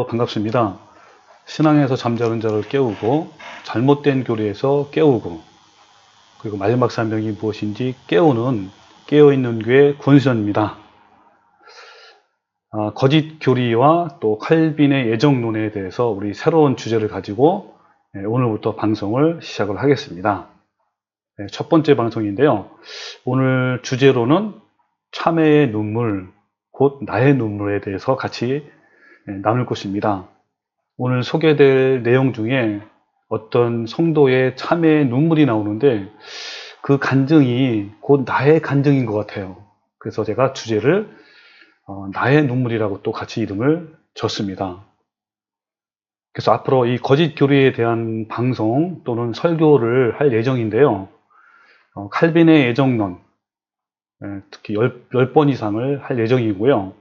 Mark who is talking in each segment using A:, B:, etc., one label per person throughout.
A: 반갑습니다. 신앙에서 잠자는 자를 깨우고 잘못된 교리에서 깨우고 그리고 마지막 사명이 무엇인지 깨우는 깨어있는 교회 권수현입니다. 거짓 교리와 또 칼빈의 예정론에 대해서 우리 새로운 주제를 가지고 오늘부터 방송을 시작을 하겠습니다. 첫 번째 방송인데요. 오늘 주제로는 참회의 눈물, 곧 나의 눈물에 대해서 같이 나눌 것입니다. 오늘 소개될 내용 중에 어떤 성도의 참회의 눈물이 나오는데 그 간증이 곧 나의 간증인 것 같아요. 그래서 제가 주제를 나의 눈물이라고 또 같이 이름을 줬습니다. 그래서 앞으로 이 거짓 교리에 대한 방송 또는 설교를 할 예정인데요. 칼빈의 예정론, 특히 10번 이상을 할 예정이고요.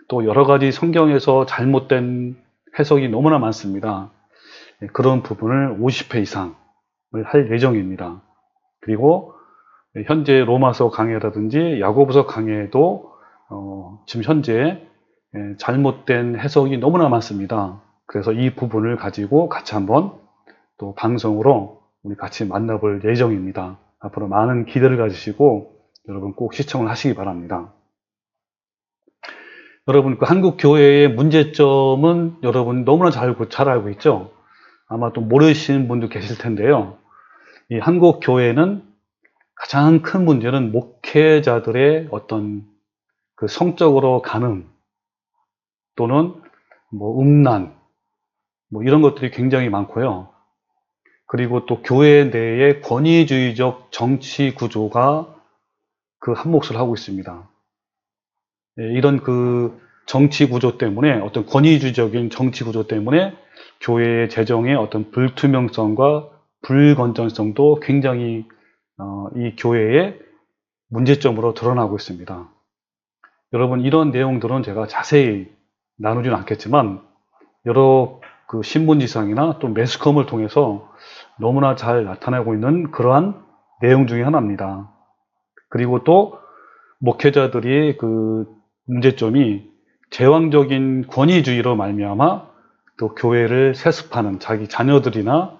A: 또 여러 가지 성경에서 잘못된 해석이 너무나 많습니다. 그런 부분을 50회 이상을 할 예정입니다. 그리고 현재 로마서 강해라든지 야고보서 강해도 지금 현재 잘못된 해석이 너무나 많습니다. 그래서 이 부분을 가지고 같이 한번 또 방송으로 우리 같이 만나볼 예정입니다. 앞으로 많은 기대를 가지시고 여러분 꼭 시청을 하시기 바랍니다. 여러분, 그 한국 교회의 문제점은 여러분 너무나 잘 알고 있죠? 아마 또 모르시는 분도 계실 텐데요. 이 한국 교회는 가장 큰 문제는 목회자들의 어떤 그 성적으로 가늠 또는 음란 이런 것들이 굉장히 많고요. 그리고 또 교회 내의 권위주의적 정치 구조가 그 한몫을 하고 있습니다. 이런 그 정치 구조 때문에 어떤 권위주의적인 정치 구조 때문에 교회의 재정의 어떤 불투명성과 불건전성도 굉장히 이 교회의 문제점으로 드러나고 있습니다. 여러분, 이런 내용들은 제가 자세히 나누지는 않겠지만 여러 그 신문지상이나 또 매스컴을 통해서 너무나 잘 나타나고 있는 그러한 내용 중에 하나입니다. 그리고 또 목회자들이 그 문제점이 제왕적인 권위주의로 말미암아 또 교회를 세습하는 자기 자녀들이나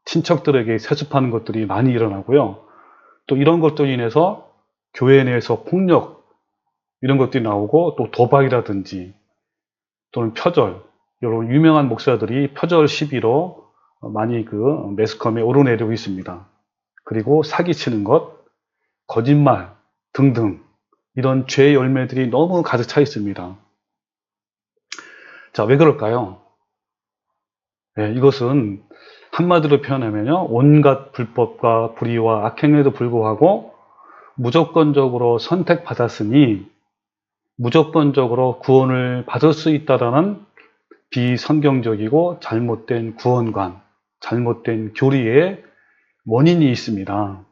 A: 친척들에게 세습하는 것들이 많이 일어나고요. 또 이런 것들로 인해서 교회 내에서 폭력 이런 것들이 나오고 또 도박이라든지 또는 표절, 이런 유명한 목사들이 표절 시비로 많이 그 매스컴에 오르내리고 있습니다. 그리고 사기치는 것, 거짓말 등등 이런 죄의 열매들이 너무 가득 차 있습니다. 자, 왜 그럴까요? 이것은 한마디로 표현하면요, 온갖 불법과 불의와 악행에도 불구하고 무조건적으로 선택받았으니 무조건적으로 구원을 받을 수 있다라는 비성경적이고 잘못된 구원관, 잘못된 교리의 원인이 있습니다.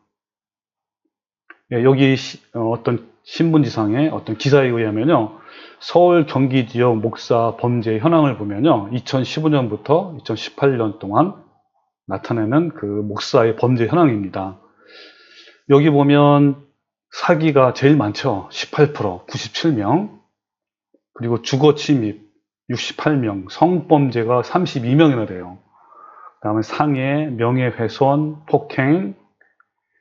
A: 여기 어떤 신문지상의 어떤 기사에 의하면요, 서울 경기 지역 목사 범죄 현황을 보면요, 2015년부터 2018년 동안 나타내는 그 목사의 범죄 현황입니다. 여기 보면 사기가 제일 많죠. 18%, 97명. 그리고 주거 침입 68명, 성범죄가 32명이나 돼요. 그 다음에 상해, 명예훼손, 폭행,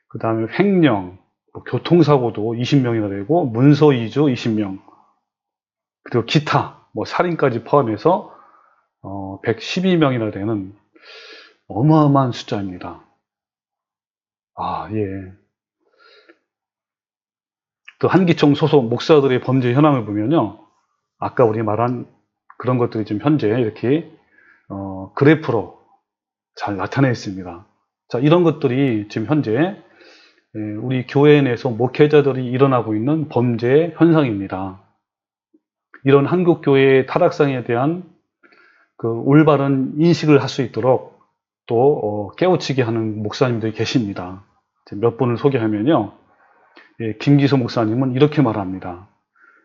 A: 그 다음에 횡령, 교통사고도 20명이나 되고, 문서이주 20명, 그리고 기타, 살인까지 포함해서 112명이나 되는 어마어마한 숫자입니다. 예. 또 한기총 소속 목사들의 범죄 현황을 보면요, 아까 우리 말한 그런 것들이 지금 현재 이렇게 그래프로 잘 나타내 있습니다. 자, 이런 것들이 지금 현재 우리 교회 내에서 목회자들이 일어나고 있는 범죄 현상입니다. 이런 한국 교회의 타락상에 대한 그 올바른 인식을 할 수 있도록 또 깨우치게 하는 목사님들이 계십니다. 몇 분을 소개하면요, 김기수 목사님은 이렇게 말합니다.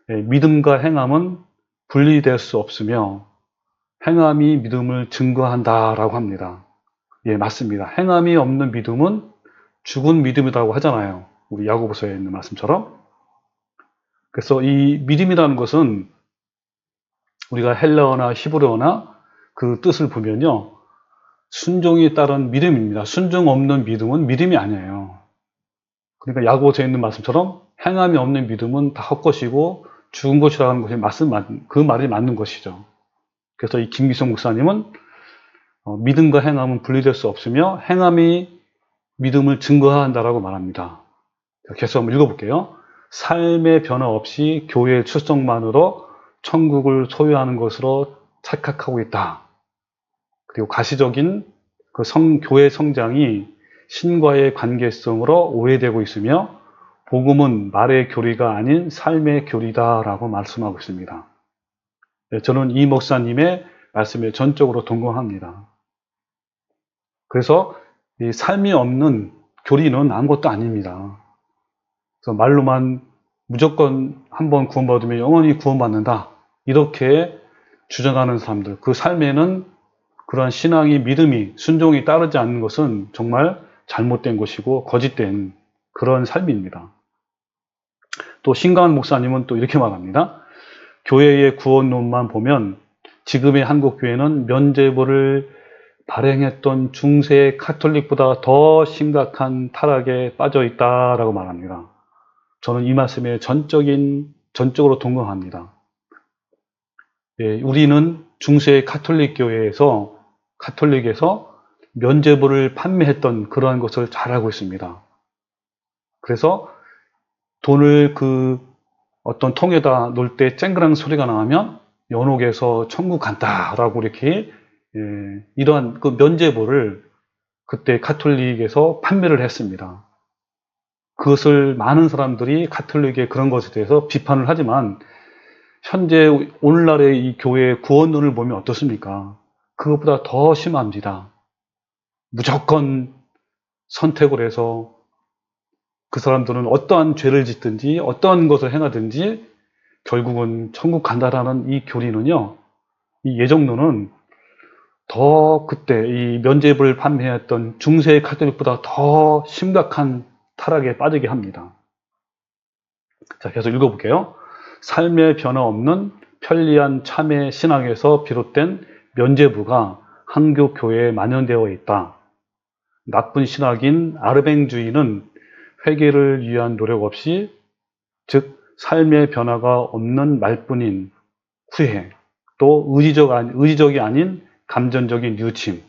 A: 믿음과 행함은 분리될 수 없으며 행함이 믿음을 증거한다라고 합니다. 맞습니다. 행함이 없는 믿음은 죽은 믿음이라고 하잖아요. 우리 야고보서에 있는 말씀처럼. 그래서 이 믿음이라는 것은 우리가 헬라어나 히브리어나 그 뜻을 보면요. 순종에 따른 믿음입니다. 순종 없는 믿음은 믿음이 아니에요. 그러니까 야고보서에 있는 말씀처럼 행함이 없는 믿음은 다 헛것이고 죽은 것이라는 것이 그 말이 맞는 것이죠. 그래서 이 김기성 목사님은 믿음과 행함은 분리될 수 없으며 행함이 믿음을 증거한다라고 말합니다. 계속 한번 읽어볼게요. 삶의 변화 없이 교회 출석만으로 천국을 소유하는 것으로 착각하고 있다. 그리고 가시적인 그 교회 성장이 신과의 관계성으로 오해되고 있으며 복음은 말의 교리가 아닌 삶의 교리다라고 말씀하고 있습니다. 저는 이 목사님의 말씀에 전적으로 동감합니다. 그래서 이 삶이 없는 교리는 아무것도 아닙니다. 그래서 말로만 무조건 한번 구원받으면 영원히 구원받는다. 이렇게 주장하는 사람들, 그 삶에는 그러한 신앙이, 믿음이, 순종이 따르지 않는 것은 정말 잘못된 것이고 거짓된 그런 삶입니다. 또 신강한 목사님은 또 이렇게 말합니다. 교회의 구원론만 보면 지금의 한국 교회는 면죄부를 발행했던 중세 카톨릭보다 더 심각한 타락에 빠져 있다라고 말합니다. 저는 이 말씀에 전적으로 동감합니다. 예, 우리는 중세 카톨릭에서 면죄부를 판매했던 그러한 것을 잘 알고 있습니다. 그래서 돈을 그 어떤 통에다 놓을 때 쨍그랑 소리가 나면 연옥에서 천국 간다라고 이렇게 이러한 그 면죄부를 그때 카톨릭에서 판매를 했습니다. 그것을 많은 사람들이 카톨릭의 그런 것에 대해서 비판을 하지만 현재 오늘날의 이 교회의 구원론을 보면 어떻습니까? 그것보다 더 심합니다. 무조건 선택을 해서 그 사람들은 어떠한 죄를 짓든지 어떠한 것을 행하든지 결국은 천국 간다라는 이 교리는요, 이 예정론은 더 그때 이 면죄부를 판매했던 중세 카톨릭보다 더 심각한 타락에 빠지게 합니다. 자, 계속 읽어볼게요. 삶의 변화 없는 편리한 참회 신앙에서 비롯된 면죄부가 한국 교회에 만연되어 있다. 나쁜 신학인 아르뱅주의는 회개를 위한 노력 없이, 즉 삶의 변화가 없는 말뿐인 후회, 또 의지적이 아닌 감정적인 뉴침,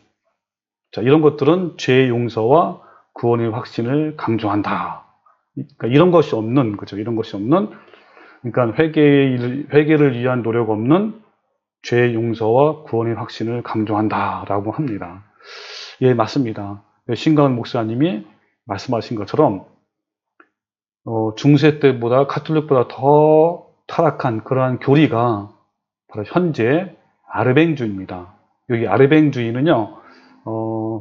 A: 자, 이런 것들은 죄의 용서와 구원의 확신을 강조한다. 그러니까 이런 것이 없는 거죠. 이런 것이 없는, 그러니까 회개를 위한 노력 없는 죄의 용서와 구원의 확신을 강조한다라고 합니다. 예, 맞습니다. 신강원 목사님이 말씀하신 것처럼 중세 때보다 카톨릭보다 더 타락한 그러한 교리가 바로 현재 아르뱅주의입니다. 여기 아르뱅주의는요,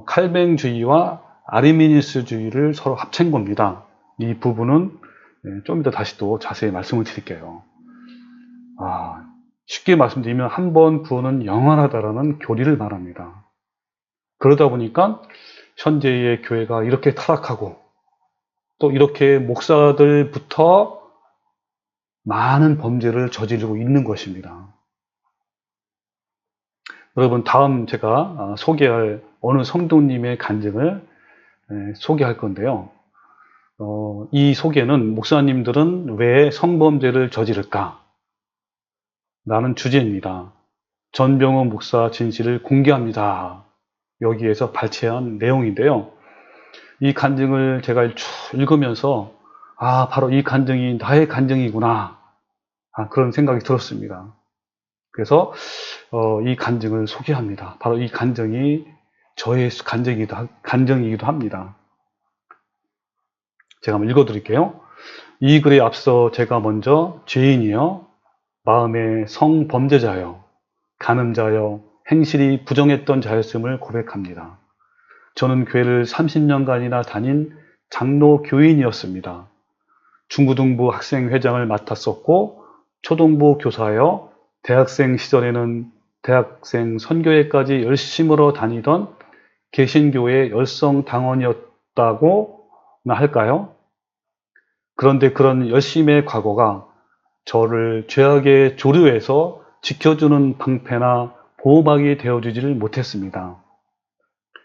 A: 칼뱅주의와 아르미니스주의를 서로 합친 겁니다. 이 부분은 좀 이따 다시 또 자세히 말씀을 드릴게요. 쉽게 말씀드리면 한 번 구원은 영원하다라는 교리를 말합니다. 그러다 보니까 현재의 교회가 이렇게 타락하고 또 이렇게 목사들부터 많은 범죄를 저지르고 있는 것입니다. 여러분, 다음 제가 소개할 어느 성도님의 간증을 소개할 건데요. 이 소개는 목사님들은 왜 성범죄를 저지를까? 라는 주제입니다. 전병호 목사 진실을 공개합니다. 여기에서 발췌한 내용인데요. 이 간증을 제가 쭉 읽으면서 바로 이 간증이 나의 간증이구나, 그런 생각이 들었습니다. 그래서 이 간증을 소개합니다. 바로 이 간증이 저의 간증이기도 합니다. 제가 한번 읽어드릴게요. 이 글에 앞서 제가 먼저 죄인이여, 마음의 성범죄자여, 간음자여, 행실이 부정했던 자였음을 고백합니다. 저는 교회를 30년간이나 다닌 장로 교인이었습니다. 중고등부 학생회장을 맡았었고 초등부 교사여, 대학생 시절에는 대학생 선교회까지 열심으로 다니던 개신교의 열성당원이었다고나 할까요? 그런데 그런 열심의 과거가 저를 죄악의 조류에서 지켜주는 방패나 보호막이 되어주지를 못했습니다.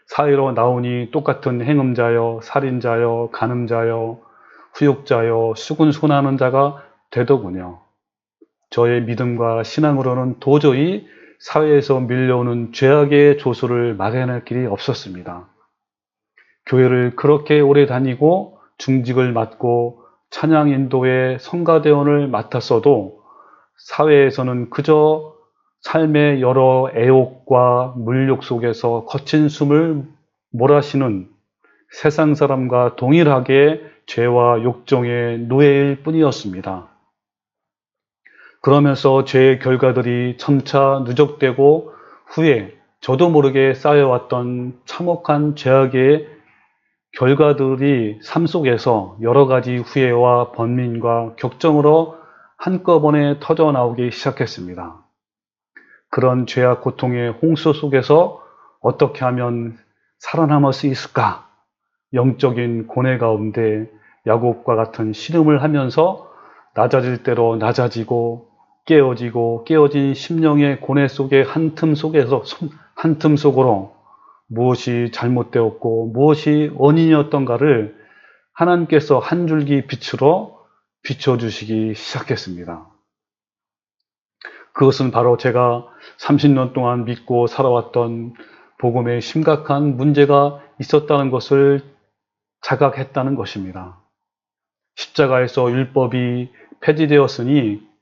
A: 사회로 나오니 똑같은 행음자여, 살인자여, 간음자여, 후욕자여, 수군순하는 자가 되더군요. 저의 믿음과 신앙으로는 도저히 사회에서 밀려오는 죄악의 조수를 막아낼 길이 없었습니다. 교회를 그렇게 오래 다니고 중직을 맡고 찬양 인도의 성가대원을 맡았어도 사회에서는 그저 삶의 여러 애욕과 물욕 속에서 거친 숨을 몰아쉬는 세상 사람과 동일하게 죄와 욕정의 노예일 뿐이었습니다. 그러면서 죄의 결과들이 점차 누적되고 후에 저도 모르게 쌓여왔던 참혹한 죄악의 결과들이 삶 속에서 여러 가지 후회와 번민과 격정으로 한꺼번에 터져 나오기 시작했습니다. 그런 죄악 고통의 홍수 속에서 어떻게 하면 살아남을 수 있을까? 영적인 고뇌 가운데 야곱과 같은 신음을 하면서 낮아질 대로 낮아지고 깨어진 심령의 고뇌 속의 한 틈 속으로 무엇이 잘못되었고 무엇이 원인이었던가를 하나님께서 한 줄기 빛으로 비춰주시기 시작했습니다. 그것은 바로 제가 30년 동안 믿고 살아왔던 복음에 심각한 문제가 있었다는 것을 자각했다는 것입니다. 십자가에서 율법이 폐지되었으니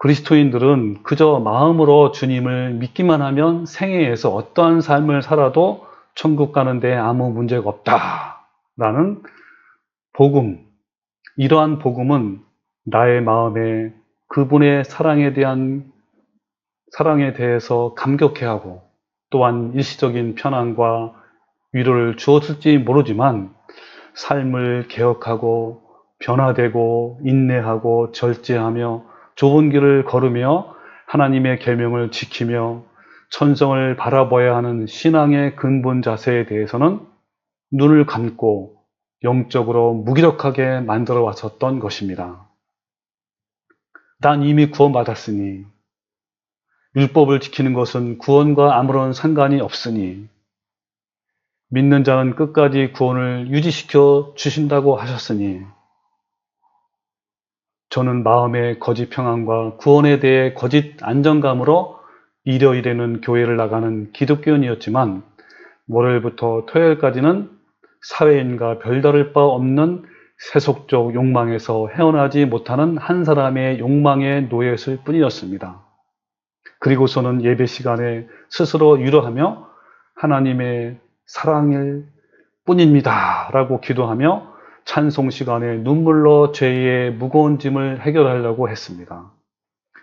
A: 그리스도인들은 그저 마음으로 주님을 믿기만 하면 생애에서 어떠한 삶을 살아도 천국 가는데 아무 문제가 없다라는 복음, 이러한 복음은 나의 마음에 그분의 사랑에 대해서 감격해하고 또한 일시적인 편안과 위로를 주었을지 모르지만 삶을 개혁하고 변화되고 인내하고 절제하며 좋은 길을 걸으며 하나님의 계명을 지키며 천성을 바라봐야 하는 신앙의 근본 자세에 대해서는 눈을 감고 영적으로 무기력하게 만들어 왔었던 것입니다. 난 이미 구원받았으니 율법을 지키는 것은 구원과 아무런 상관이 없으니 믿는 자는 끝까지 구원을 유지시켜 주신다고 하셨으니 저는 마음의 거짓 평안과 구원에 대해 거짓 안정감으로 일요일에는 교회를 나가는 기독교인이었지만 월요일부터 토요일까지는 사회인과 별다를 바 없는 세속적 욕망에서 헤어나지 못하는 한 사람의 욕망의 노예였을 뿐이었습니다. 그리고서는 예배 시간에 스스로 위로하며 하나님의 사랑일 뿐입니다 라고 기도하며 찬송 시간에 눈물로 죄의 무거운 짐을 해결하려고 했습니다.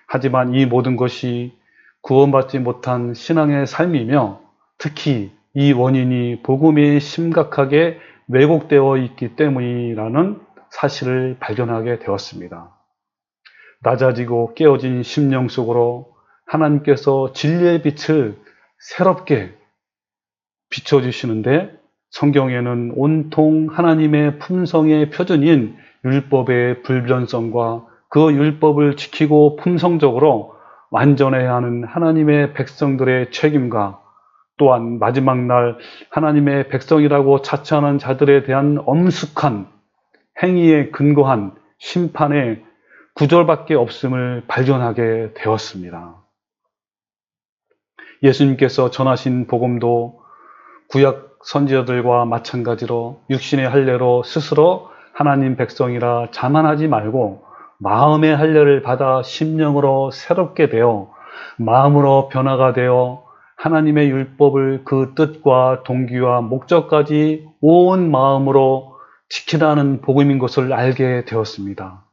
A: 하지만 이 모든 것이 구원받지 못한 신앙의 삶이며 특히 이 원인이 복음이 심각하게 왜곡되어 있기 때문이라는 사실을 발견하게 되었습니다. 낮아지고 깨어진 심령 속으로 하나님께서 진리의 빛을 새롭게 비춰주시는데 성경에는 온통 하나님의 품성의 표준인 율법의 불변성과 그 율법을 지키고 품성적으로 완전해야 하는 하나님의 백성들의 책임과 또한 마지막 날 하나님의 백성이라고 자처하는 자들에 대한 엄숙한 행위에 근거한 심판의 구절밖에 없음을 발견하게 되었습니다. 예수님께서 전하신 복음도 구약 선지자들과 마찬가지로 육신의 할례로 스스로 하나님 백성이라 자만하지 말고 마음의 할례를 받아 심령으로 새롭게 되어 마음으로 변화가 되어 하나님의 율법을 그 뜻과 동기와 목적까지 온 마음으로 지키라는 복음인 것을 알게 되었습니다.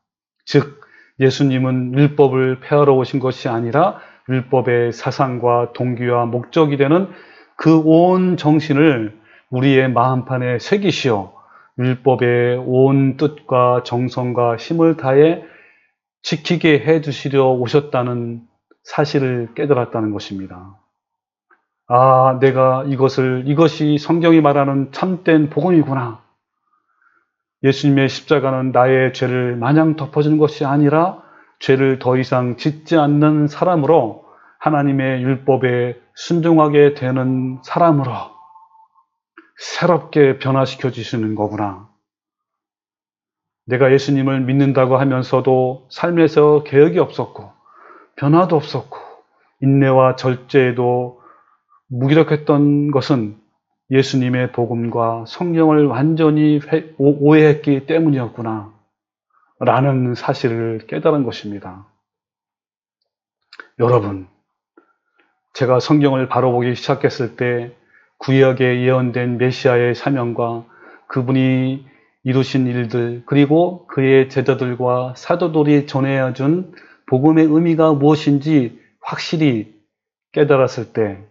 A: 즉 예수님은 율법을 폐하러 오신 것이 아니라 율법의 사상과 동기와 목적이 되는 그 온 정신을 우리의 마음판에 새기시어 율법의 온 뜻과 정성과 힘을 다해 지키게 해주시려 오셨다는 사실을 깨달았다는 것입니다. 아, 내가 이것이 성경이 말하는 참된 복음이구나. 예수님의 십자가는 나의 죄를 마냥 덮어주는 것이 아니라 죄를 더 이상 짓지 않는 사람으로 하나님의 율법에 순종하게 되는 사람으로 새롭게 변화시켜 주시는 거구나. 내가 예수님을 믿는다고 하면서도 삶에서 개혁이 없었고 변화도 없었고 인내와 절제에도 무기력했던 것은 예수님의 복음과 성령을 완전히 오해했기 때문이었구나 라는 사실을 깨달은 것입니다. 여러분, 제가 성경을 바로 보기 시작했을 때 구약에 예언된 메시아의 사명과 그분이 이루신 일들, 그리고 그의 제자들과 사도들이 전해준 복음의 의미가 무엇인지 확실히 깨달았을 때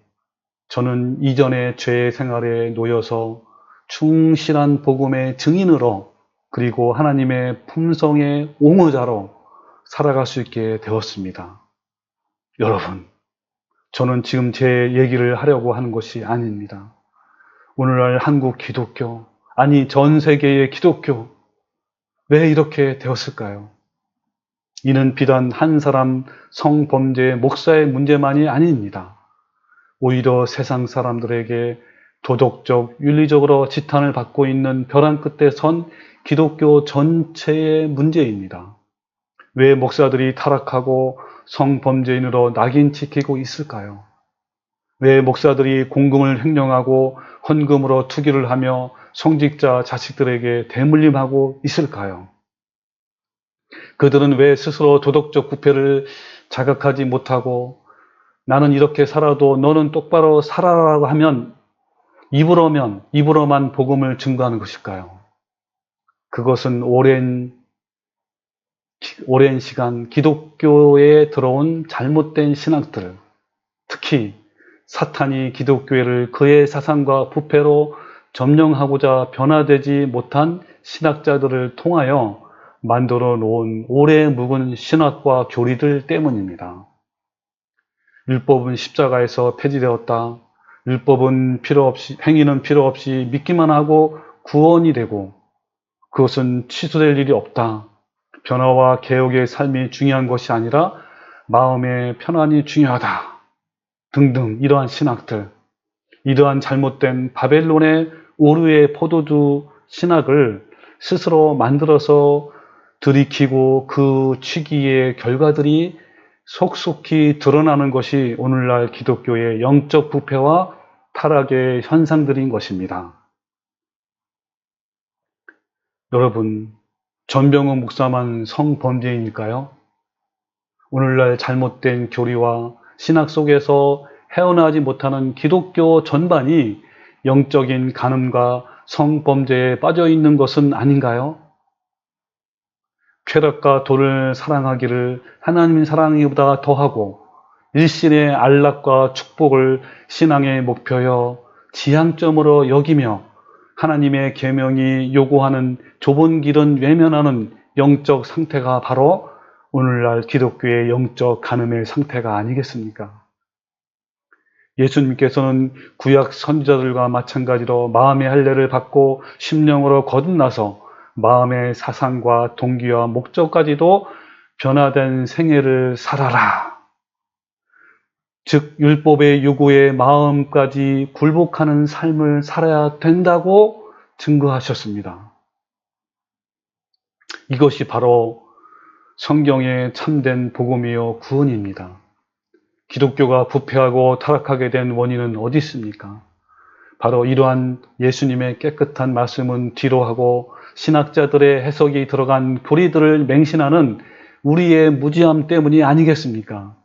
A: 저는 이전의 죄의 생활에 놓여서 충실한 복음의 증인으로 그리고 하나님의 품성의 옹호자로 살아갈 수 있게 되었습니다. 여러분, 저는 지금 제 얘기를 하려고 하는 것이 아닙니다. 오늘날 한국 기독교, 아니 전 세계의 기독교, 왜 이렇게 되었을까요? 이는 비단 한 사람 성범죄 목사의 문제만이 아닙니다. 오히려 세상 사람들에게 도덕적, 윤리적으로 지탄을 받고 있는 벼랑 끝에 선 기독교 전체의 문제입니다. 왜 목사들이 타락하고 성범죄인으로 낙인 찍히고 있을까요? 왜 목사들이 공금을 횡령하고 헌금으로 투기를 하며 성직자 자식들에게 대물림하고 있을까요? 그들은 왜 스스로 도덕적 부패를 자각하지 못하고 나는 이렇게 살아도 너는 똑바로 살아라고 하면 입으로만 복음을 증거하는 것일까요? 그것은 오랜 시간 기독교에 들어온 잘못된 신학들, 특히 사탄이 기독교회를 그의 사상과 부패로 점령하고자 변화되지 못한 신학자들을 통하여 만들어 놓은 오래 묵은 신학과 교리들 때문입니다. 율법은 십자가에서 폐지되었다. 율법은 행위는 필요 없이 믿기만 하고 구원이 되고 그것은 취소될 일이 없다. 변화와 개혁의 삶이 중요한 것이 아니라 마음의 편안이 중요하다. 등등 이러한 신학들, 이러한 잘못된 바벨론의 오류의 포도주 신학을 스스로 만들어서 들이키고 그 취기의 결과들이 속속히 드러나는 것이 오늘날 기독교의 영적 부패와 타락의 현상들인 것입니다. 여러분, 전병훈 목사만 성범죄인일까요? 오늘날 잘못된 교리와 신학 속에서 헤어나지 못하는 기독교 전반이 영적인 간음과 성범죄에 빠져 있는 것은 아닌가요? 쾌락과 돈을 사랑하기를 하나님 사랑보다 더하고 일신의 안락과 축복을 신앙의 목표여 지향점으로 여기며 하나님의 계명이 요구하는 좁은 길은 외면하는 영적 상태가 바로 오늘날 기독교의 영적 간음의 상태가 아니겠습니까? 예수님께서는 구약 선지자들과 마찬가지로 마음의 할례를 받고 심령으로 거듭나서 마음의 사상과 동기와 목적까지도 변화된 생애를 살아라. 즉 율법의 요구에 마음까지 굴복하는 삶을 살아야 된다고 증거하셨습니다. 이것이 바로 성경의 참된 복음이요 구원입니다. 기독교가 부패하고 타락하게 된 원인은 어디 있습니까? 바로 이러한 예수님의 깨끗한 말씀은 뒤로 하고 신학자들의 해석이 들어간 교리들을 맹신하는 우리의 무지함 때문이 아니겠습니까?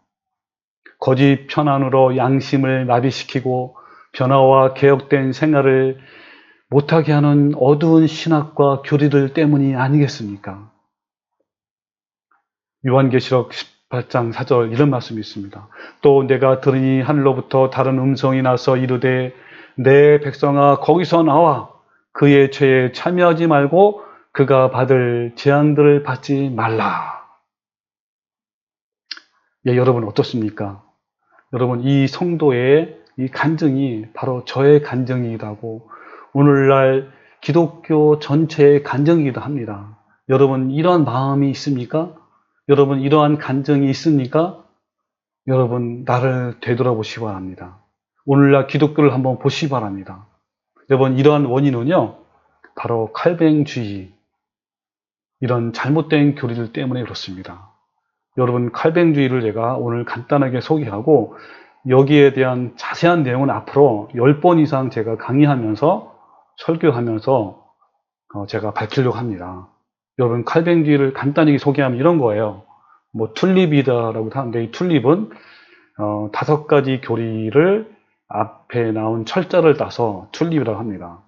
A: 거짓 편안으로 양심을 마비시키고 변화와 개혁된 생활을 못하게 하는 어두운 신학과 교리들 때문이 아니겠습니까? 요한계시록 18장 4절 이런 말씀이 있습니다. 또 내가 들으니 하늘로부터 다른 음성이 나서 이르되 내 백성아 거기서 나와 그의 죄에 참여하지 말고 그가 받을 재앙들을 받지 말라. 예, 여러분 어떻습니까? 여러분 이 성도의 이 간증이 바로 저의 간증이라고 오늘날 기독교 전체의 간증이기도 합니다. 여러분 이러한 마음이 있습니까? 여러분 이러한 간증이 있습니까? 여러분 나를 되돌아보시기 바랍니다. 오늘날 기독교를 한번 보시기 바랍니다. 여러분 이러한 원인은요 바로 칼뱅주의, 이런 잘못된 교리들 때문에 그렇습니다. 여러분 칼뱅주의를 제가 오늘 간단하게 소개하고 여기에 대한 자세한 내용은 앞으로 10번 이상 제가 강의하면서 설교하면서 제가 밝히려고 합니다. 여러분 칼뱅주의를 간단히 소개하면 이런 거예요. 뭐 툴립이다라고 하는데 이 툴립은 5가지 교리를 앞에 나온 철자를 따서 툴립이라고 합니다.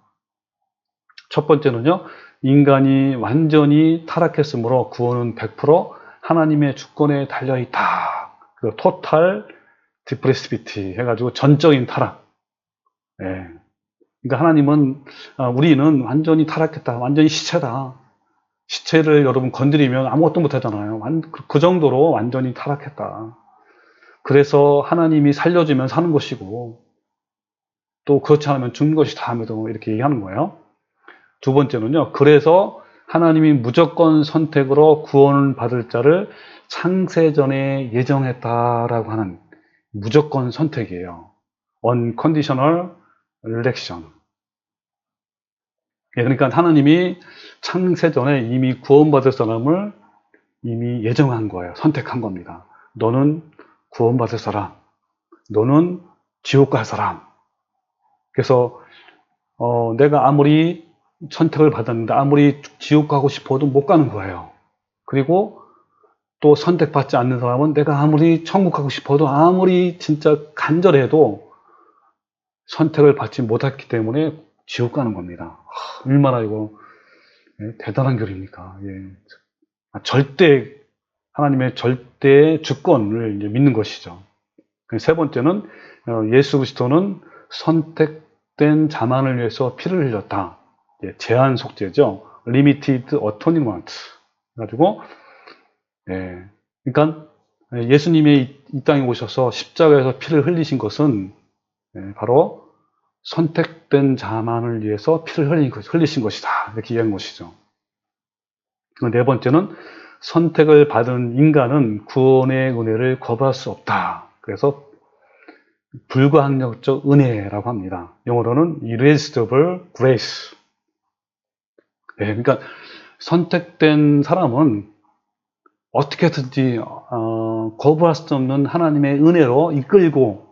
A: 첫 번째는요, 인간이 완전히 타락했으므로 구원은 100% 하나님의 주권에 달려있다. 그 토탈 디프레시비티 해가지고 전적인 타락. 예. 그러니까 하나님은 우리는 완전히 타락했다. 완전히 시체다. 시체를 여러분 건드리면 아무것도 못하잖아요. 그 정도로 완전히 타락했다. 그래서 하나님이 살려주면 사는 것이고 또 그렇지 않으면 죽는 것이다 하면서 이렇게 얘기하는 거예요. 두 번째는요. 그래서 하나님이 무조건 선택으로 구원을 받을 자를 창세전에 예정했다라고 하는 무조건 선택이에요. unconditional election. 그러니까 하나님이 창세전에 이미 구원받을 사람을 이미 예정한 거예요. 선택한 겁니다. 너는 구원받을 사람, 너는 지옥 갈 사람. 그래서 내가 아무리 선택을 받았는데 아무리 지옥 가고 싶어도 못 가는 거예요. 그리고 또 선택받지 않는 사람은 내가 아무리 천국 가고 싶어도 아무리 진짜 간절해도 선택을 받지 못했기 때문에 지옥 가는 겁니다. 얼마나 이거 대단한 교리입니까? 예. 절대 하나님의 절대 주권을 이제 믿는 것이죠. 세 번째는 예수 그리스도는 선택된 자만을 위해서 피를 흘렸다. 제한 속죄죠. Limited Atonement. 가지고 그러니까 예수님이 이 땅에 오셔서 십자가에서 피를 흘리신 것은 바로 선택된 자만을 위해서 피를 흘리신 것이다. 이렇게 이해한 것이죠. 네 번째는 선택을 받은 인간은 구원의 은혜를 거부할 수 없다. 그래서 불가항력적 은혜라고 합니다. 영어로는 irresistible grace. 그러니까 선택된 사람은 어떻게든지 거부할 수 없는 하나님의 은혜로 이끌고,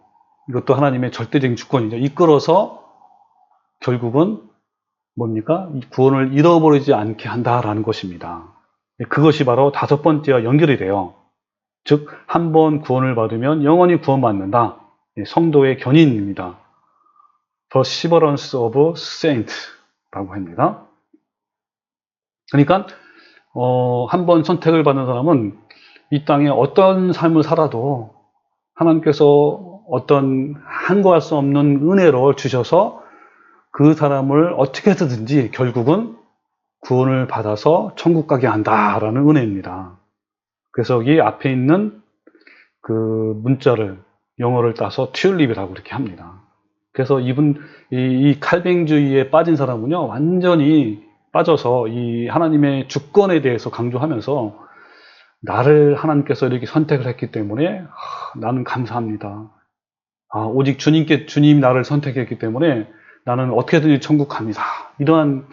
A: 이것도 하나님의 절대적인 주권이죠. 이끌어서 결국은 뭡니까? 이 구원을 잃어버리지 않게 한다라는 것입니다. 그것이 바로 5번째와 연결이 돼요. 즉, 한 번 구원을 받으면 영원히 구원받는다. 성도의 견인입니다. Perseverance of Saints라고 합니다. 그러니까 한 번 선택을 받은 사람은 이 땅에 어떤 삶을 살아도 하나님께서 어떤 한거할 수 없는 은혜를 주셔서 그 사람을 어떻게 해서든지 결국은 구원을 받아서 천국 가게 한다라는 은혜입니다. 그래서 여기 앞에 있는 그 문자를 영어를 따서 튤립이라고 이렇게 합니다. 그래서 이 칼뱅주의에 빠진 사람은요, 완전히 빠져서 이 하나님의 주권에 대해서 강조하면서 나를 하나님께서 이렇게 선택을 했기 때문에 나는 감사합니다. 오직 주님 나를 선택했기 때문에 나는 어떻게든지 천국 갑니다. 이러한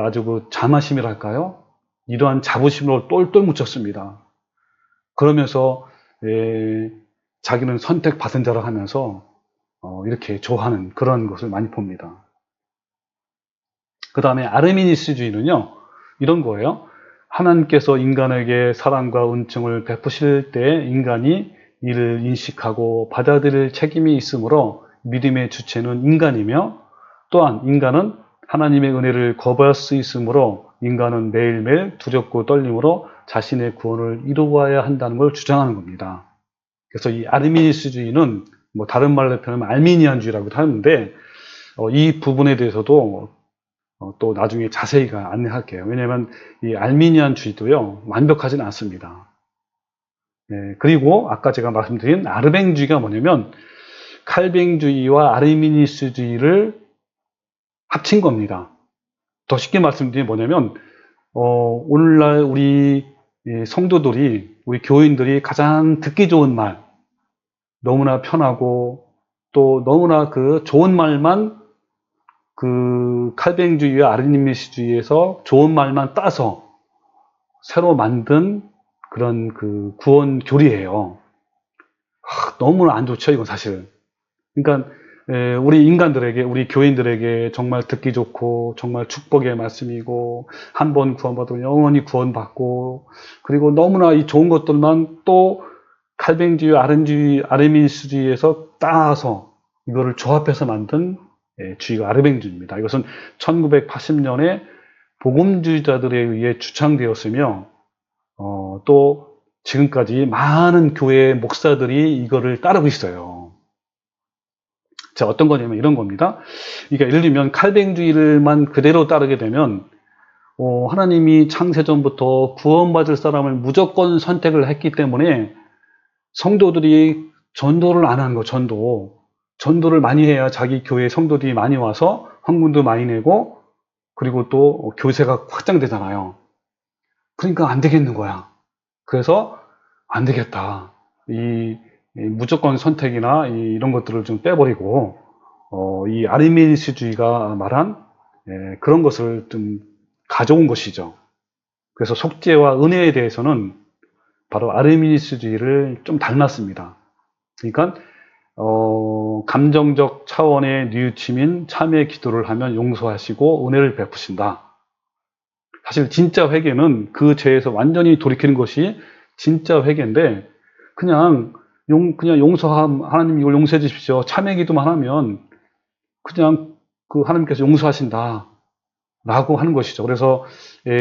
A: 아주 그 자만심이랄까요? 이러한 자부심으로 똘똘 묻혔습니다. 그러면서 자기는 선택받은 자라 하면서 이렇게 좋아하는 그런 것을 많이 봅니다. 그 다음에 아르미니스주의는요, 이런 거예요. 하나님께서 인간에게 사랑과 은총을 베푸실 때 인간이 이를 인식하고 받아들일 책임이 있으므로 믿음의 주체는 인간이며, 또한 인간은 하나님의 은혜를 거부할 수 있으므로 인간은 매일매일 두렵고 떨림으로 자신의 구원을 이루어야 한다는 걸 주장하는 겁니다. 그래서 이 아르미니스주의는 뭐 다른 말로 표현하면 알미니안주의라고도 하는데 이 부분에 대해서도 또 나중에 자세히 안내할게요. 왜냐하면 이 알미니안주의도요 완벽하지는 않습니다. 그리고 아까 제가 말씀드린 아르뱅주의가 뭐냐면 칼뱅주의와 아르미니스주의를 합친 겁니다. 더 쉽게 말씀드리면 뭐냐면 오늘날 우리 성도들이, 우리 교인들이 가장 듣기 좋은 말, 너무나 편하고 또 너무나 그 좋은 말만 그 칼뱅주의와 아르니미스주의에서 좋은 말만 따서 새로 만든 그런 그 구원 교리예요. 너무나 안 좋죠, 이건 사실. 그러니까 우리 인간들에게, 우리 교인들에게 정말 듣기 좋고 정말 축복의 말씀이고 한 번 구원받으면 영원히 구원받고 그리고 너무나 이 좋은 것들만 또 칼뱅주의, 아르미니스주의에서 따서 이거를 조합해서 만든 주의가 아르뱅주입니다. 이것은 1980년에 복음주의자들에 의해 주창되었으며 또 지금까지 많은 교회 목사들이 이거를 따르고 있어요. 자, 어떤 거냐면 이런 겁니다. 그러니까 예를 들면 칼뱅주의를만 그대로 따르게 되면 하나님이 창세전부터 구원받을 사람을 무조건 선택을 했기 때문에 성도들이 전도를 안 하는 거, 전도를 많이 해야 자기 교회에 성도들이 많이 와서 헌금도 많이 내고 그리고 또 교세가 확장되잖아요. 그러니까 안 되겠는 거야. 그래서 안 되겠다. 이 무조건 선택이나 이런 것들을 좀 빼버리고 이 아르미니스주의가 말한 그런 것을 좀 가져온 것이죠. 그래서 속죄와 은혜에 대해서는 바로 아르미니스주의를 좀 닮았습니다. 그러니까 감정적 차원의 뉘우침인 참회 기도를 하면 용서하시고 은혜를 베푸신다. 사실 진짜 회개는 그 죄에서 완전히 돌이키는 것이 진짜 회개인데 그냥 하나님 이걸 용서해 주십시오. 참회 기도만 하면 그냥 그 하나님께서 용서하신다. 라고 하는 것이죠. 그래서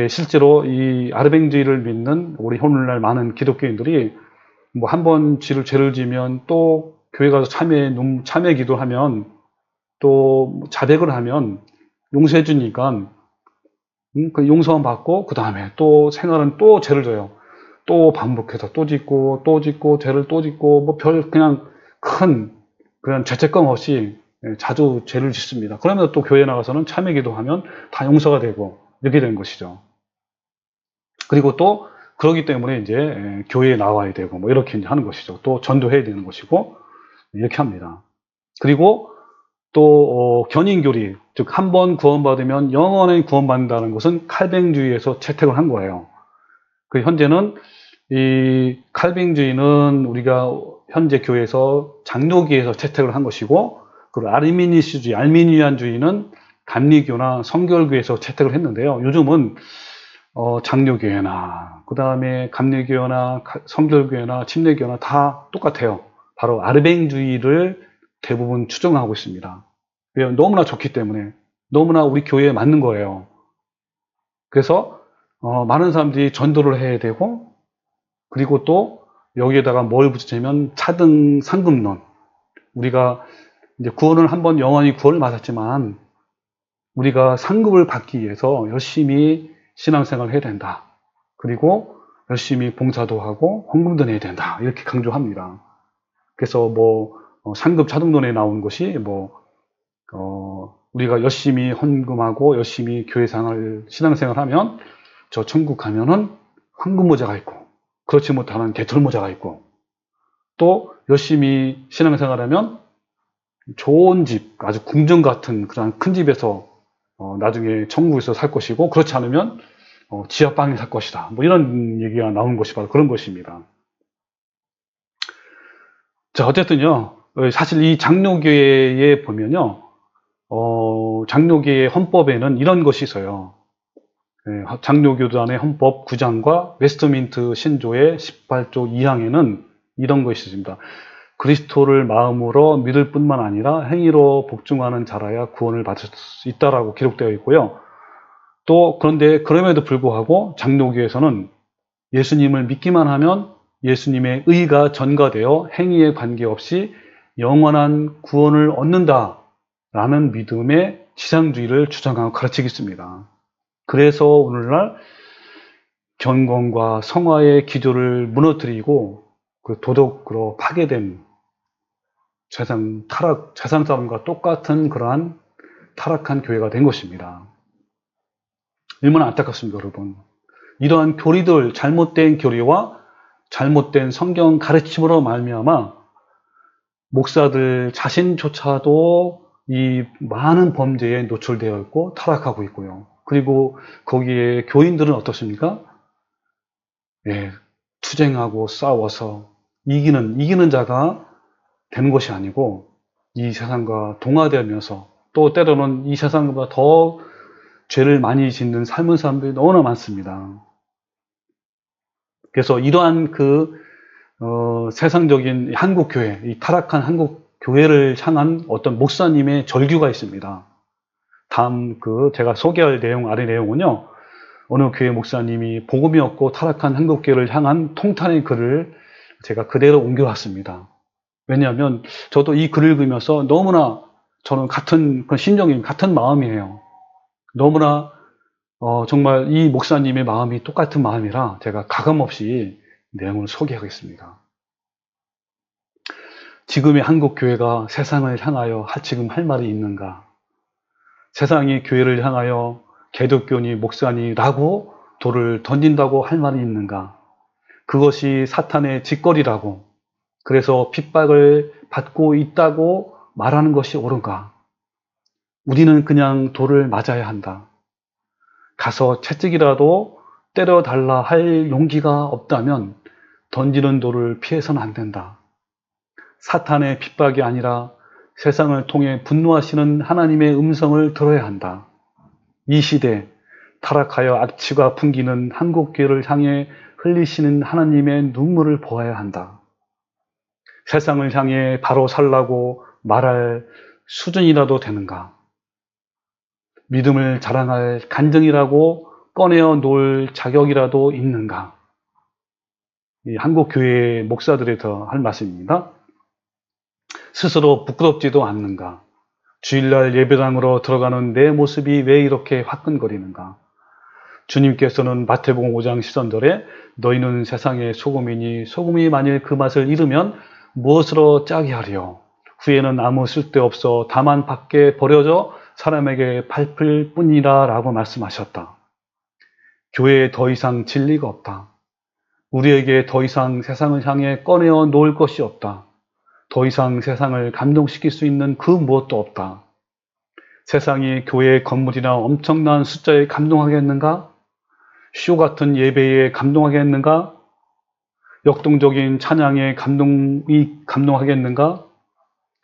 A: 실제로 이 아르뱅주의를 믿는 우리 오늘날 많은 기독교인들이 뭐 한 번 죄를 지면 또 교회 가서 참회 기도하면 또 자백을 하면 용서해 주니까 그 용서만 받고 그 다음에 또 생활은 또 죄를 져요. 또 반복해서 또 짓고 죄를 또 짓고 뭐 그냥 큰 그런 죄책감 없이 자주 죄를 짓습니다. 그러면 또 교회 나가서는 참회 기도하면 다 용서가 되고 이렇게 되는 것이죠. 그리고 또 그러기 때문에 이제 교회에 나와야 되고 뭐 이렇게 이제 하는 것이죠. 또 전도해야 되는 것이고 이렇게 합니다. 그리고 또 견인교리, 즉 한 번 구원받으면 영원히 구원받는다는 것은 칼뱅주의에서 채택을 한 거예요. 그 현재는 이 칼뱅주의는 우리가 현재 교회에서 장로교에서 채택을 한 것이고, 그리고 아르미니스주의, 알미니안주의는 감리교나 성결교에서 채택을 했는데요. 요즘은 장로교회나 그 다음에 감리교회나 성결교회나 침례교회나 다 똑같아요. 바로 아르뱅주의를 대부분 추종하고 있습니다. 너무나 좋기 때문에 너무나 우리 교회에 맞는 거예요. 그래서 많은 사람들이 전도를 해야 되고 그리고 또 여기에다가 뭘 붙이냐면 차등 상급론. 우리가 이제 구원을 한번 영원히 구원을 받았지만 우리가 상급을 받기 위해서 열심히 신앙생활을 해야 된다. 그리고 열심히 봉사도 하고 헌금도 내야 된다. 이렇게 강조합니다. 그래서 뭐 상급 차등론에 나온 것이 우리가 열심히 헌금하고 열심히 교회생활, 신앙생활하면 저 천국 가면은 황금모자가 있고 그렇지 못하면 개털모자가 있고 또 열심히 신앙생활하면 좋은 집, 아주 궁전 같은 그런 큰 집에서 나중에 천국에서 살 것이고 그렇지 않으면 지하방에 살 것이다. 뭐 이런 얘기가 나오는 것이 바로 그런 것입니다. 자, 어쨌든요. 사실 이 장로교회에 보면요. 장로교회 헌법에는 이런 것이 있어요. 장로교단의 헌법 9장과 웨스트민트 신조의 18조 2항에는 이런 것이 있습니다. 그리스도를 마음으로 믿을 뿐만 아니라 행위로 복종하는 자라야 구원을 받을 수 있다라고 기록되어 있고요. 또 그런데 그럼에도 불구하고 장로교에서는 예수님을 믿기만 하면 예수님의 의가 전가되어 행위에 관계없이 영원한 구원을 얻는다라는 믿음의 지상주의를 주장하고 가르치고 있습니다. 그래서 오늘날 경건과 성화의 기조를 무너뜨리고 그 도덕으로 파괴된 재산 싸움과 똑같은 그러한 타락한 교회가 된 것입니다. 얼마나 안타깝습니까, 여러분. 이러한 교리들, 잘못된 교리와 잘못된 성경 가르침으로 말미암아 목사들 자신조차도 이 많은 범죄에 노출되어 있고 타락하고 있고요. 그리고 거기에 교인들은 어떻습니까? 예, 투쟁하고 싸워서 이기는 자가 되는 것이 아니고 이 세상과 동화되면서 또 때로는 이 세상보다 더 죄를 많이 짓는 삶은 사람들이 너무나 많습니다. 그래서 이러한 세상적인 한국교회, 이 타락한 한국교회를 향한 어떤 목사님의 절규가 있습니다. 다음 제가 소개할 아래 내용은요, 어느 교회 목사님이 복음이 없고 타락한 한국교회를 향한 통탄의 글을 제가 그대로 옮겨왔습니다. 왜냐하면 저도 이 글을 읽으면서 너무나 저는 같은 심정이 같은 마음이에요. 너무나 정말 이 목사님의 마음이 똑같은 마음이라 제가 가감없이 내용을 소개하겠습니다. 지금의 한국 교회가 세상을 향하여 지금 할 말이 있는가? 세상이 교회를 향하여 개독교니 목사니라고 돌을 던진다고 할 말이 있는가? 그것이 사탄의 짓거리라고, 그래서 핍박을 받고 있다고 말하는 것이 옳은가? 우리는 그냥 돌을 맞아야 한다. 가서 채찍이라도 때려달라 할 용기가 없다면 던지는 돌을 피해서는 안 된다. 사탄의 핍박이 아니라 세상을 통해 분노하시는 하나님의 음성을 들어야 한다. 이 시대 타락하여 악취가 풍기는 한국교회를 향해 흘리시는 하나님의 눈물을 보아야 한다. 세상을 향해 바로 살라고 말할 수준이라도 되는가? 믿음을 자랑할 간증이라고 꺼내어 놓을 자격이라도 있는가? 이 한국교회 목사들에 더 할 말씀입니다. 스스로 부끄럽지도 않는가? 주일날 예배당으로 들어가는 내 모습이 왜 이렇게 화끈거리는가? 주님께서는 마태복음 5장 13절에 너희는 세상의 소금이니 소금이 만일 그 맛을 잃으면 무엇으로 짜게 하리요? 후에는 아무 쓸데없어 다만 밖에 버려져 사람에게 밟힐 뿐이라 라고 말씀하셨다. 교회에 더 이상 진리가 없다. 우리에게 더 이상 세상을 향해 꺼내어 놓을 것이 없다. 더 이상 세상을 감동시킬 수 있는 그 무엇도 없다. 세상이 교회의 건물이나 엄청난 숫자에 감동하겠는가? 쇼 같은 예배에 감동하겠는가? 역동적인 찬양에 감동하겠는가?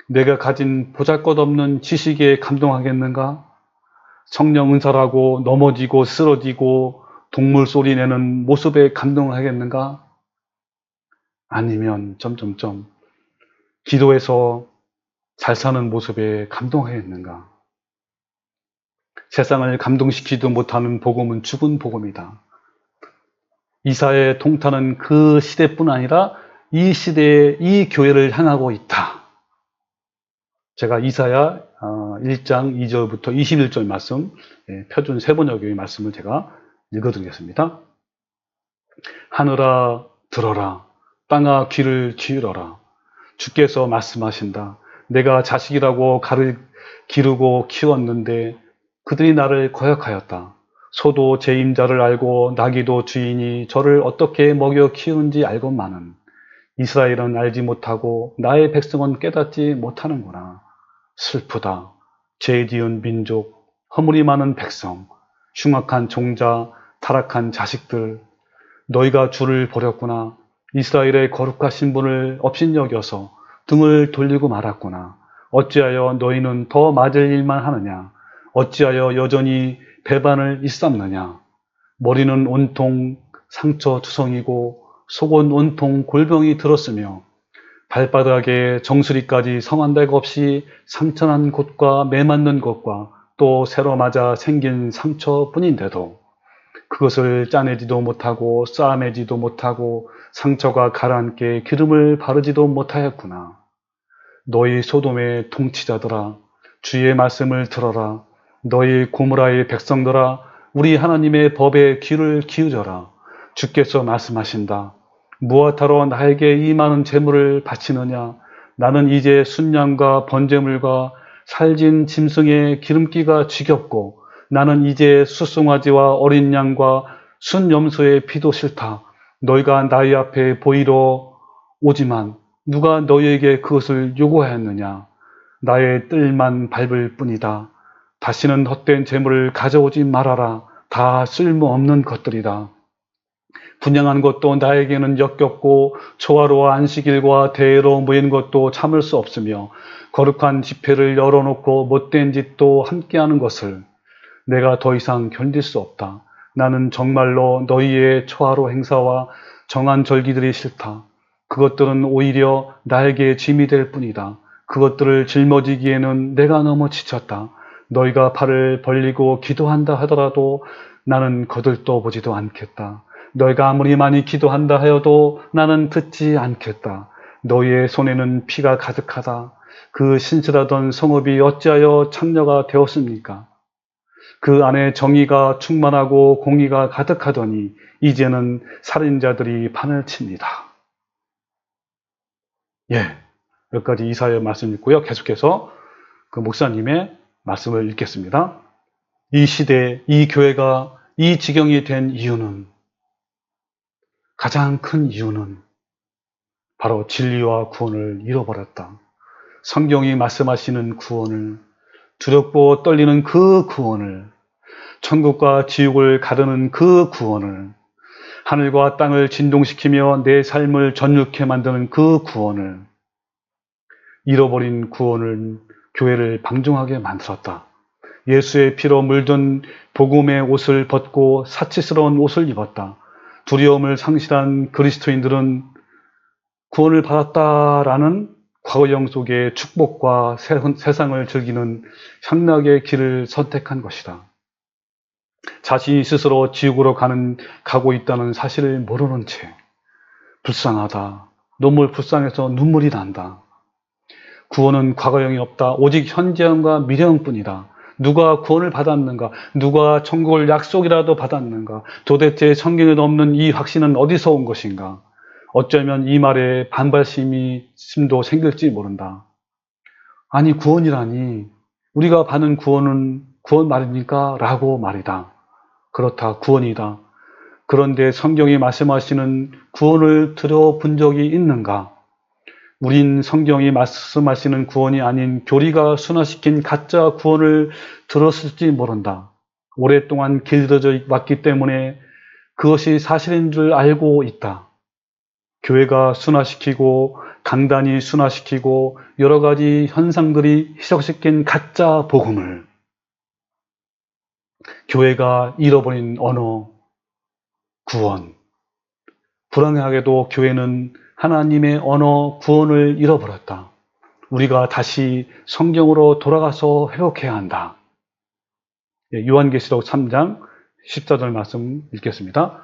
A: 내가 가진 보잘것없는 지식에 감동하겠는가? 성령 은사라고 넘어지고 쓰러지고 동물 소리 내는 모습에 감동하겠는가? 아니면 기도해서 잘 사는 모습에 감동하겠는가? 세상을 감동시키지도 못하는 복음은 죽은 복음이다. 이사야의 통탄은 그 시대뿐 아니라 이 시대에 이 교회를 향하고 있다. 제가 이사야 1장 2절부터 21절 말씀, 표준 세번역의 말씀을 제가 읽어드리겠습니다. 하늘아 들어라, 땅아 귀를 기울여라. 주께서 말씀하신다. 내가 자식이라고 기르고 키웠는데 그들이 나를 거역하였다. 소도 제 임자를 알고 나귀도 주인이 저를 어떻게 먹여 키우는지 알건만은 이스라엘은 알지 못하고 나의 백성은 깨닫지 못하는구나. 슬프다. 죄 지은 민족, 허물이 많은 백성, 흉악한 종자, 타락한 자식들, 너희가 주를 버렸구나. 이스라엘의 거룩하신 분을 업신여겨서 등을 돌리고 말았구나. 어찌하여 너희는 더 맞을 일만 하느냐? 어찌하여 여전히 배반을 일삼느냐? 머리는 온통 상처 투성이고 속은 온통 골병이 들었으며 발바닥에 정수리까지 성한 데가 없이 상처난 곳과 매맞는 곳과 또 새로 맞아 생긴 상처뿐인데도 그것을 짜내지도 못하고 쌓아매지도 못하고 상처가 가라앉게 기름을 바르지도 못하였구나. 너희 소돔의 통치자들아, 주의 말씀을 들어라. 너희 고무라의 백성들아, 우리 하나님의 법에 귀를 기울여라. 주께서 말씀하신다. 무엇하러 나에게 이 많은 재물을 바치느냐? 나는 이제 순양과 번제물과 살진 짐승의 기름기가 지겹고 나는 이제 숫송아지와 어린 양과 순염소의 피도 싫다. 너희가 나의 앞에 보이러 오지만 누가 너희에게 그것을 요구하였느냐? 나의 뜰만 밟을 뿐이다. 다시는 헛된 재물을 가져오지 말아라. 다 쓸모없는 것들이다. 분양한 것도 나에게는 역겹고 초하루와 안식일과 대회로 모인 것도 참을 수 없으며 거룩한 집회를 열어놓고 못된 짓도 함께하는 것을 내가 더 이상 견딜 수 없다. 나는 정말로 너희의 초하루 행사와 정한 절기들이 싫다. 그것들은 오히려 나에게 짐이 될 뿐이다. 그것들을 짊어지기에는 내가 너무 지쳤다. 너희가 팔을 벌리고 기도한다 하더라도 나는 거들떠 보지도 않겠다. 너희가 아무리 많이 기도한다 하여도 나는 듣지 않겠다. 너희의 손에는 피가 가득하다. 그 신실하던 성읍이 어찌하여 창녀가 되었습니까? 그 안에 정의가 충만하고 공의가 가득하더니 이제는 살인자들이 판을 칩니다. 예, 여기까지 이사야 말씀 읽고요. 계속해서 그 목사님의 말씀을 읽겠습니다. 이 시대, 이 교회가 이 지경이 된 이유는, 가장 큰 이유는 바로 진리와 구원을 잃어버렸다. 성경이 말씀하시는 구원을, 두렵고 떨리는 그 구원을, 천국과 지옥을 가르는 그 구원을, 하늘과 땅을 진동시키며 내 삶을 전율케 만드는 그 구원을, 잃어버린 구원을 교회를 방종하게 만들었다. 예수의 피로 물든 복음의 옷을 벗고 사치스러운 옷을 입었다. 두려움을 상실한 그리스도인들은 구원을 받았다라는 과거형 속의 축복과 세상을 즐기는 향락의 길을 선택한 것이다. 자신이 스스로 지옥으로 가고 있다는 사실을 모르는 채 불쌍하다. 너무 불쌍해서 눈물이 난다. 구원은 과거형이 없다. 오직 현재형과 미래형뿐이다. 누가 구원을 받았는가? 누가 천국을 약속이라도 받았는가? 도대체 성경에 없는 이 확신은 어디서 온 것인가? 어쩌면 이 말에 반발심도 생길지 모른다. 아니, 구원이라니 우리가 받는 구원은 구원 말입니까? 라고 말이다. 그렇다, 구원이다. 그런데 성경이 말씀하시는 구원을 들어본 적이 있는가? 우린 성경이 말씀하시는 구원이 아닌 교리가 순화시킨 가짜 구원을 들었을지 모른다. 오랫동안 길들여져 왔기 때문에 그것이 사실인 줄 알고 있다. 교회가 순화시키고 강단이 순화시키고 여러 가지 현상들이 희석시킨 가짜 복음을 교회가 잃어버린 언어, 구원. 불행하게도 교회는 하나님의 언어, 구원을 잃어버렸다. 우리가 다시 성경으로 돌아가서 회복해야 한다. 요한계시록 3장 14절 말씀 읽겠습니다.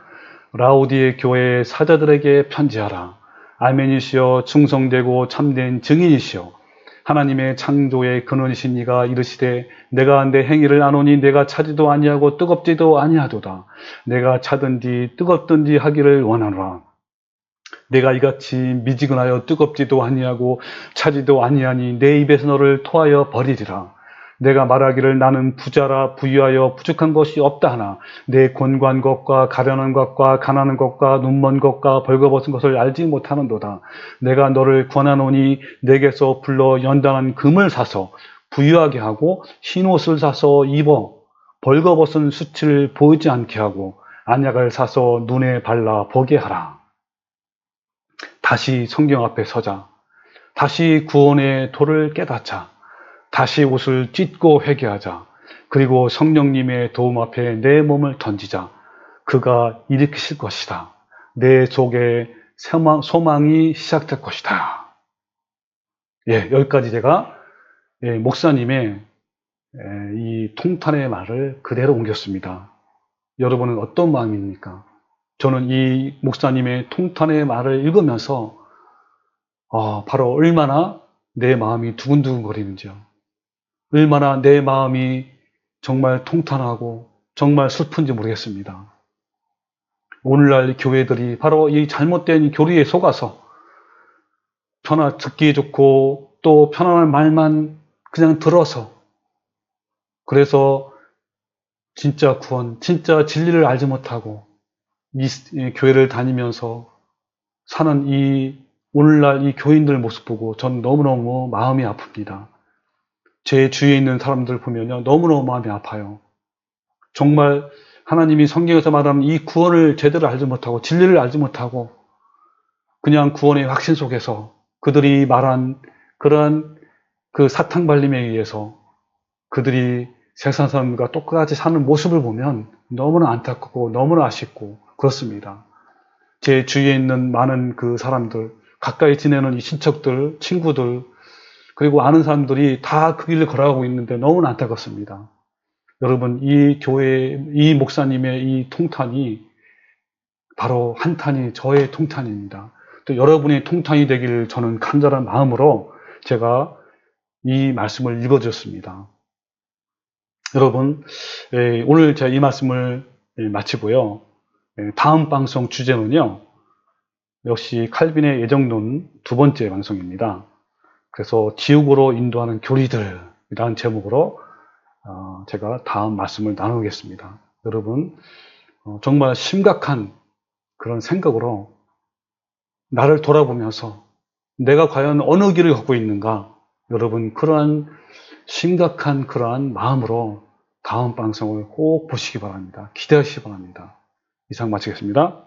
A: 라오디의 교회 사자들에게 편지하라. 아멘이시여 충성되고 참된 증인이시여 하나님의 창조의 근원이신 이가 이르시되 내가 내 행위를 아노니 내가 차지도 아니하고 뜨겁지도 아니하도다. 내가 차든지 뜨겁든지 하기를 원하노라. 내가 이같이 미지근하여 뜨겁지도 아니하고 차지도 아니하니 내 입에서 너를 토하여 버리리라. 내가 말하기를 나는 부자라 부유하여 부족한 것이 없다 하나 내 곤고한 것과 가련한 것과 가난한 것과 눈먼 것과 벌거벗은 것을 알지 못하는도다. 내가 너를 권하노니 내게서 불러 연단한 금을 사서 부유하게 하고 흰옷을 사서 입어 벌거벗은 수치를 보이지 않게 하고 안약을 사서 눈에 발라 보게 하라. 다시 성경 앞에 서자. 다시 구원의 도를 깨닫자. 다시 옷을 찢고 회개하자. 그리고 성령님의 도움 앞에 내 몸을 던지자. 그가 일으키실 것이다. 내 속에 소망이 시작될 것이다. 예, 여기까지 제가 목사님의 이 통탄의 말을 그대로 옮겼습니다. 여러분은 어떤 마음입니까? 저는 이 목사님의 통탄의 말을 읽으면서 바로 얼마나 내 마음이 두근두근거리는지요. 얼마나 내 마음이 정말 통탄하고 정말 슬픈지 모르겠습니다. 오늘날 교회들이 바로 이 잘못된 교리에 속아서 듣기 좋고 또 편안한 말만 그냥 들어서 그래서 진짜 구원, 진짜 진리를 알지 못하고 이 교회를 다니면서 사는 이 오늘날 이 교인들 모습 보고 전 너무너무 마음이 아픕니다. 제 주위에 있는 사람들 보면요, 너무너무 마음이 아파요. 정말 하나님이 성경에서 말하는 이 구원을 제대로 알지 못하고 진리를 알지 못하고 그냥 구원의 확신 속에서 그들이 말한 그러한 그 사탕 발림에 의해서 그들이 세상 사람과 똑같이 사는 모습을 보면 너무나 안타깝고 너무나 아쉽고 그렇습니다. 제 주위에 있는 많은 그 사람들, 가까이 지내는 이 친척들, 친구들, 그리고 아는 사람들이 다 그 길을 걸어가고 있는데 너무나 안타깝습니다. 여러분, 이 교회, 이 목사님의 이 통탄이 바로 한탄이 저의 통탄입니다. 또 여러분의 통탄이 되기를 저는 간절한 마음으로 제가 이 말씀을 읽어드렸습니다. 여러분, 오늘 제가 이 말씀을 마치고요. 다음 방송 주제는요, 역시 칼빈의 예정론 두 번째 방송입니다. 그래서 지옥으로 인도하는 교리들이라는 제목으로 제가 다음 말씀을 나누겠습니다. 여러분, 정말 심각한 그런 생각으로 나를 돌아보면서 내가 과연 어느 길을 걷고 있는가, 여러분 그러한 심각한 그러한 마음으로 다음 방송을 꼭 보시기 바랍니다. 기대하시기 바랍니다. 이상 마치겠습니다.